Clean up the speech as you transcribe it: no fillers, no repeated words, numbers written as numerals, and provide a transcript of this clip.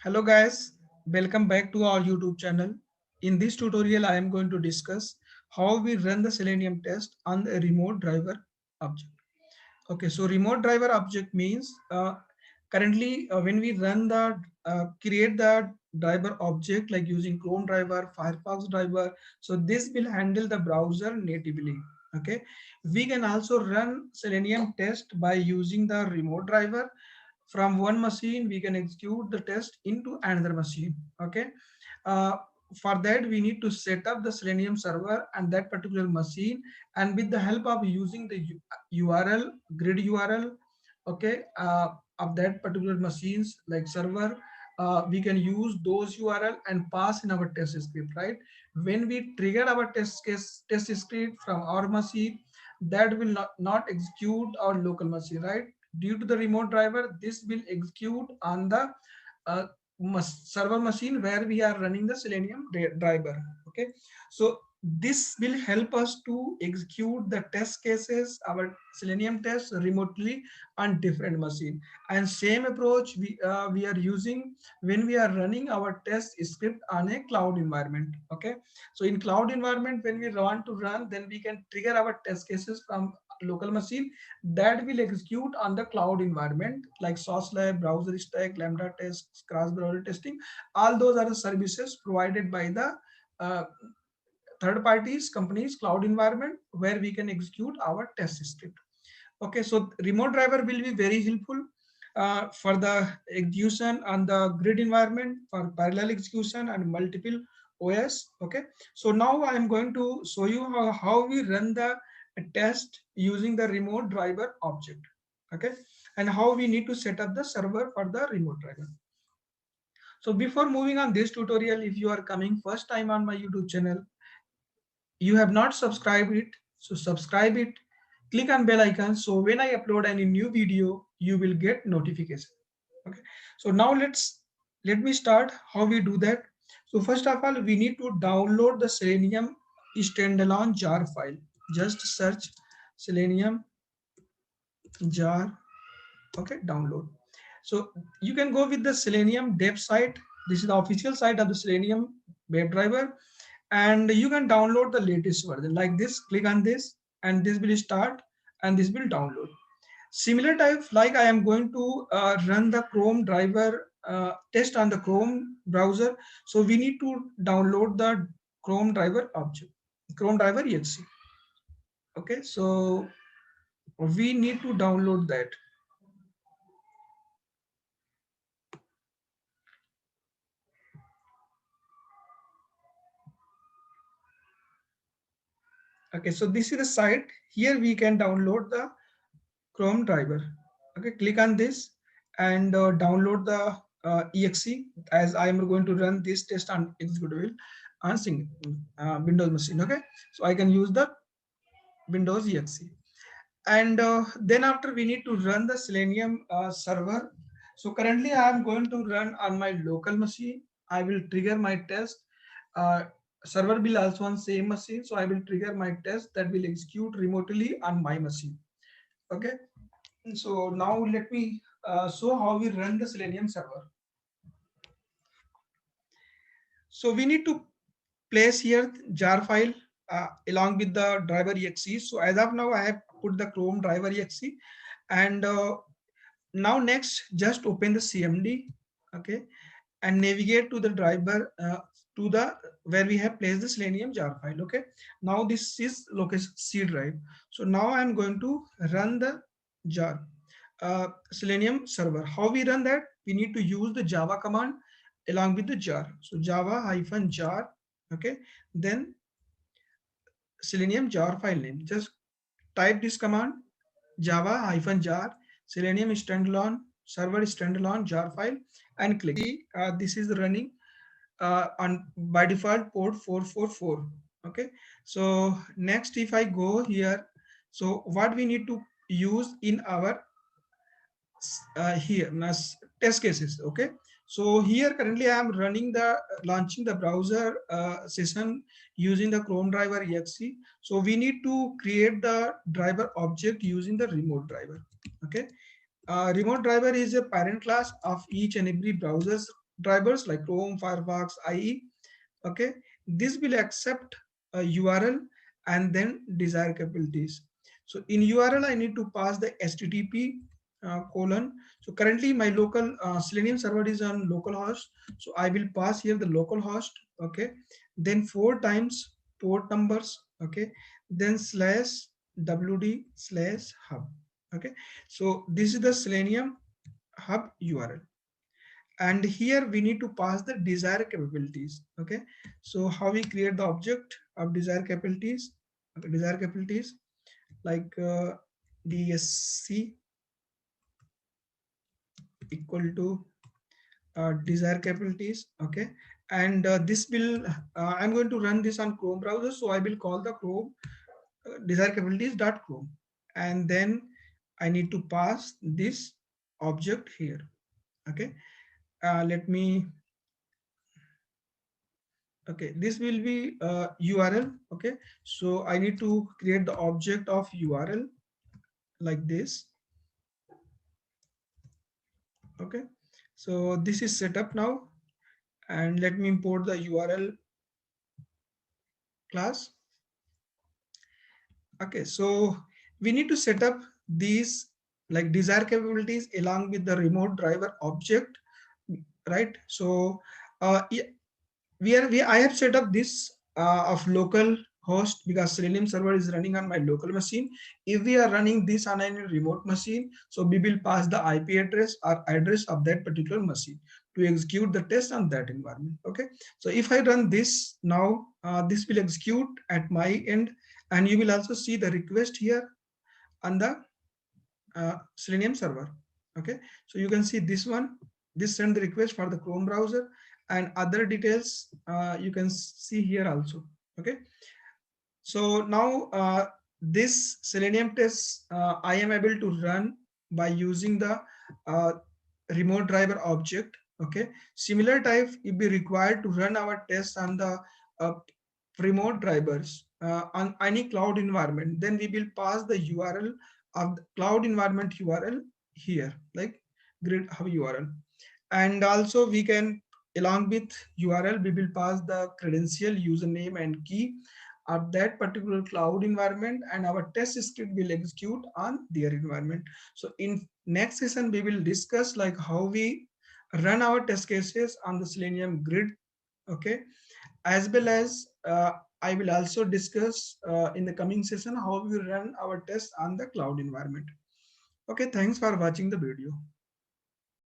Hello guys, welcome back to our YouTube channel. In this tutorial, I am going to discuss how we run the Selenium test on a remote driver object. Okay, so remote driver object means currently when we run the create the driver object like using Chrome driver, Firefox driver, so this will handle the browser natively. Okay, we can also run Selenium test by using the remote driver. From one machine we can execute the test into another machine. Okay, uh, for that we need to set up the Selenium server and that particular machine, and with the help of using the URL grid URL, okay, of that particular machines like server, we can use those URL and pass in our test script, right? When we trigger our test script from our machine, that will not execute our local machine, right? Due to the remote driver, this will execute on the uh, server machine where we are running the Selenium driver. Okay, so this will help us to execute the test cases, our Selenium tests remotely on different machine. And same approach we are using when we are running our test script on a cloud environment. Okay, so in cloud environment, when we want to run, then we can trigger our test cases from local machine that will execute on the cloud environment like Sauce Lab, Browser Stack, Lambda Test, Cross Browser Testing. All those are the services provided by the uh, third parties companies cloud environment where we can execute our test script. Okay, so remote driver will be very helpful for the execution on the grid environment for parallel execution and multiple OS. Okay, so now I am going to show you how we run the test using the remote driver object. Okay, and how we need to set up the server for the remote driver. So before moving on this tutorial, if you are coming first time on my YouTube channel, you have not subscribed it, so subscribe it, click on bell icon, so when I upload any new video you will get notification. Okay, so now let me start how we do that. So first of all, we need to download the Selenium standalone jar file. Just search Selenium jar. Okay, download. So you can go with the Selenium dev site. This is the official site of the Selenium WebDriver, and you can download the latest version like this. Click on this and this will start and this will download. Similar type, like I am going to run the Chrome driver test on the Chrome browser, so we need to download the Chrome driver object, Chrome driver exe. Okay, so we need to download that. Okay, so this is the site. Here we can download the Chrome driver. Okay, click on this and download the exe, as I am going to run this test on executable on Windows machine. Okay, so I can use the Windows exe, and then after we need to run the Selenium server. So currently I am going to run on my local machine. I will trigger my test. Uh, Server will also on same machine, so I will trigger my test that will execute remotely on my machine. Okay, so now let me show how we run the Selenium server. So we need to place here jar file along with the driver exe. So as of now, I have put the Chrome driver exe, and now next just open the CMD. Okay, and navigate to the driver to the where we have placed the Selenium jar file. Okay, now this is location C drive. So now I am going to run the jar Selenium server. How we run that? We need to use the Java command along with the jar. So Java hyphen jar. Okay, then Selenium jar file name. Just type this command Java hyphen jar Selenium standalone server standalone jar file and click. See, this is running on by default port 444. Okay, so next if I go here, so what we need to use in our here test cases. Okay, so here currently I am running the launching the browser session using the Chrome driver exe. So we need to create the driver object using the remote driver. Okay, remote driver is a parent class of each and every browser's drivers like Chrome, Firefox, IE. Okay, this will accept a URL and then desired capabilities. So in URL, I need to pass the HTTP colon. So currently my local Selenium server is on localhost. So I will pass here the localhost. Okay, then 4 times port numbers. Okay, then slash wd slash hub. Okay, so this is the Selenium hub URL, and here we need to pass the desired capabilities. Okay, so how we create the object of desired capabilities? Okay, desired capabilities like dsc equal to desired capabilities. Okay, and this will I'm going to run this on Chrome browser, so I will call the Chrome desired capabilities dot chrome, and then I need to pass this object here. Okay, let me, okay, this will be URL. Okay, so I need to create the object of URL like this. Okay, so this is set up now, and let me import the URL class. Okay, so we need to set up these like desired capabilities along with the remote driver object, right? So yeah, I have set up this of local host because Selenium server is running on my local machine. If we are running this on a remote machine, so we will pass the IP address or address of that particular machine to execute the test on that environment. Okay, so if I run this now, this will execute at my end, and you will also see the request here on the Selenium server. Okay, so you can see this one, this send the request for the Chrome browser, and other details you can see here also. Okay, so now this Selenium test I am able to run by using the uh, remote driver object. Okay, similar type if be required to run our test on the uh, remote drivers on any cloud environment, then we will pass the URL of the cloud environment URL here, like grid hub URL. And also we can, along with URL, we will pass the credential, username and key of that particular cloud environment, and our test script will execute on their environment. So in next session we will discuss like how we run our test cases on the Selenium grid. Okay, as well as I will also discuss in the coming session how we run our tests on the cloud environment. Okay, thanks for watching the video.